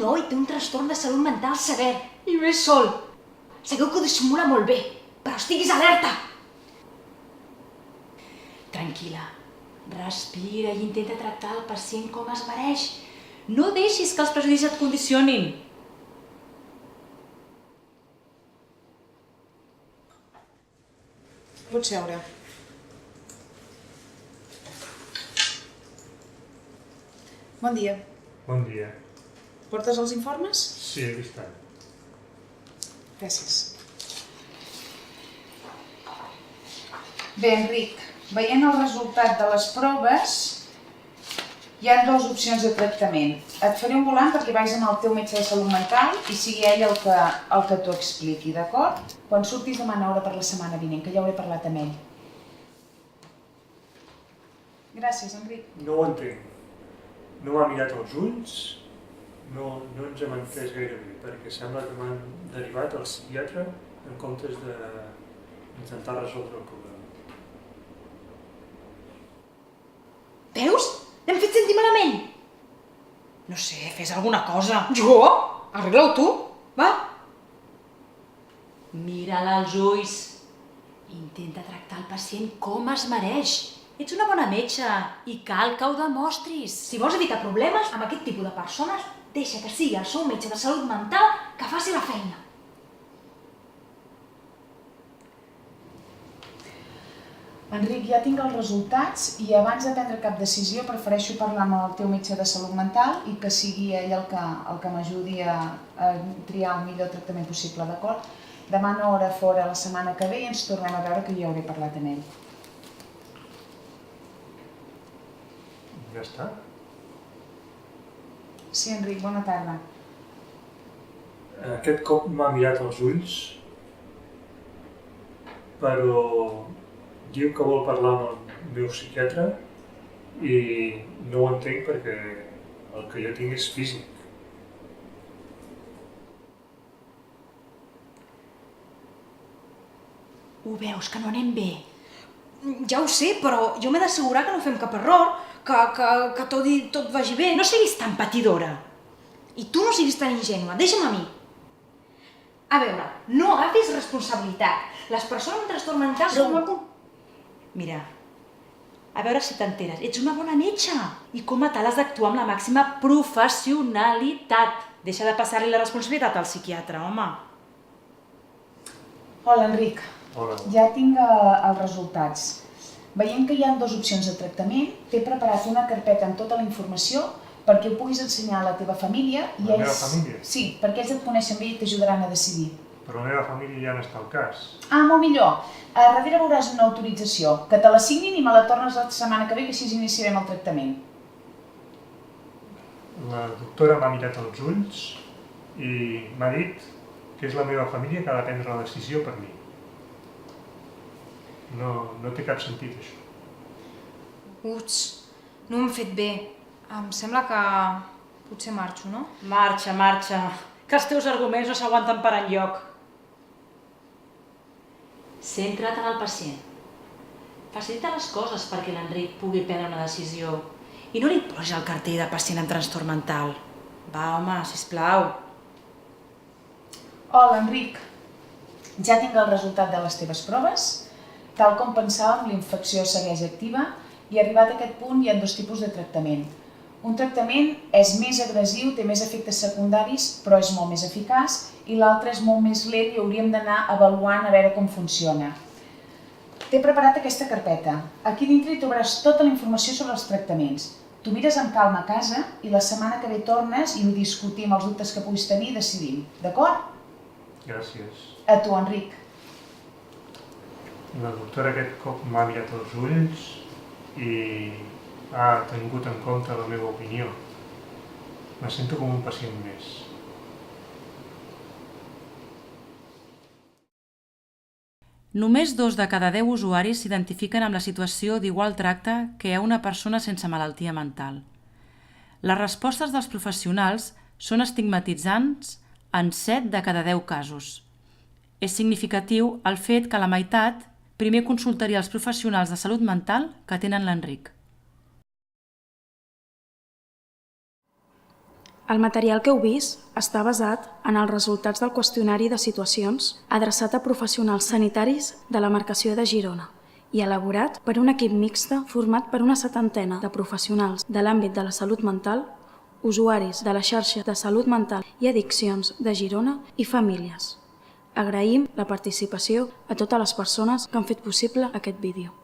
noi té un trastorn de salut mental sever i ve sol. Sabeu que ho dissimula molt bé, però estiguis alerta! Tranquil·la, respira i intenta tractar el pacient com es mereix. No deixis que els prejudicis et condicionin. Pots seure. Bon dia. Bon dia. Portes els informes? Sí, he vist tant. Gràcies. Bé, Enric, veient el resultat de les proves, hi ha dues opcions de tractament. Et faré un volant perquè vagis amb el teu metge de salut mental i sigui ell el que t'ho expliqui, d'acord? Quan surtis demana hora per la setmana vinent, que ja hauré parlat amb ell. Gràcies, Enric. No ho entenc. No m'ha mirat als ulls, no ens hem entès gaire bé, perquè sembla que m'han derivat al psiquiatre en comptes d'intentar resoldre el problema. Veus? L'hem fet sentir malament. No sé, fes alguna cosa. Jo? Arregla-ho tu, va. Mira-la als ulls. Intenta tractar el pacient com es mereix. Ets una bona metge i cal que ho demostris. Si vols evitar problemes amb aquest tipus de persones, deixa que sigui el seu metge de salut mental que faci la feina. Enric, ja tinc els resultats i abans de prendre cap decisió prefereixo parlar amb el teu metge de salut mental i que sigui ell el que m'ajudi a triar el millor tractament possible, d'acord? Demano hora fora la setmana que ve i ens tornem a veure, que jo hauré parlat amb ell. Ja està? Sí, Enric, bona tarda. Aquest cop m'ha mirat als ulls, però diu que vol parlar amb el meu psiquiatre i no ho entenc perquè el que jo tinc és físic. Ho veus, que no anem bé? Ja ho sé, però jo m'he d'assegurar que no fem cap error, que tot vagi bé. No siguis tan patidora. I tu no siguis tan ingènua, deixa'm a mi. A veure, no agafis responsabilitat. Les persones amb trastorn mental són molt... Mira, a veure si t'enteres, ets una bona metge i com a tal has d'actuar amb la màxima professionalitat. Deixa de passar-li la responsabilitat al psiquiatre, home. Hola, Enric. Hola. Ja tinc els resultats. Veient que hi ha dues opcions de tractament, t'he preparat una carpeta amb tota la informació perquè ho puguis ensenyar a la teva família i La meva família? Sí, perquè ells et coneixen bé i t'ajudaran a decidir. Però la meva família ja no està al cas. Ah, molt millor. A darrere veuràs una autorització, que te la signin i me la tornes la setmana que ve, que així iniciarem el tractament. La doctora m'ha mirat als ulls i m'ha dit que és la meva família que ha de prendre la decisió per mi. No té cap sentit, això. Uts, no ho hem fet bé. Em sembla que potser marxo, no? Marxa, que els teus arguments no s'aguanten per enlloc. Centra't en el pacient. Facilita les coses perquè l'Enric pugui prendre una decisió i no li posi el cartell de pacient amb trastorn mental. Va, home, sisplau. Hola, Enric. Ja tinc el resultat de les teves proves. Tal com pensàvem, la infecció segueix activa i arribat a aquest punt hi ha dos tipus de tractament. Un tractament és més agressiu, té més efectes secundaris, però és molt més eficaç, i l'altre és molt més lent i hauríem d'anar avaluant a veure com funciona. T'he preparat aquesta carpeta. Aquí dintre hi trobaràs tota la informació sobre els tractaments. Tu mires amb calma a casa i la setmana que ve tornes i ho discutim els dubtes que puguis tenir i decidim. D'acord? Gràcies. A tu, Enric. La doctora aquest cop m'ha mirat als ulls i ha tingut en compte la meva opinió. Me sento com un pacient més. Només 2 de cada 10 usuaris s'identifiquen amb la situació d'igual tracte que a una persona sense malaltia mental. Les respostes dels professionals són estigmatitzants en 7 de cada 10 casos. És significatiu el fet que la meitat primer consultaria els professionals de salut mental que tenen l'Enric. El material que heu vist està basat en els resultats del qüestionari de situacions adreçat a professionals sanitaris de la Marcació de Girona i elaborat per un equip mixte format per una 70ena de professionals de l'àmbit de la salut mental, usuaris de la xarxa de salut mental i addiccions de Girona i famílies. Agraïm la participació a totes les persones que han fet possible aquest vídeo.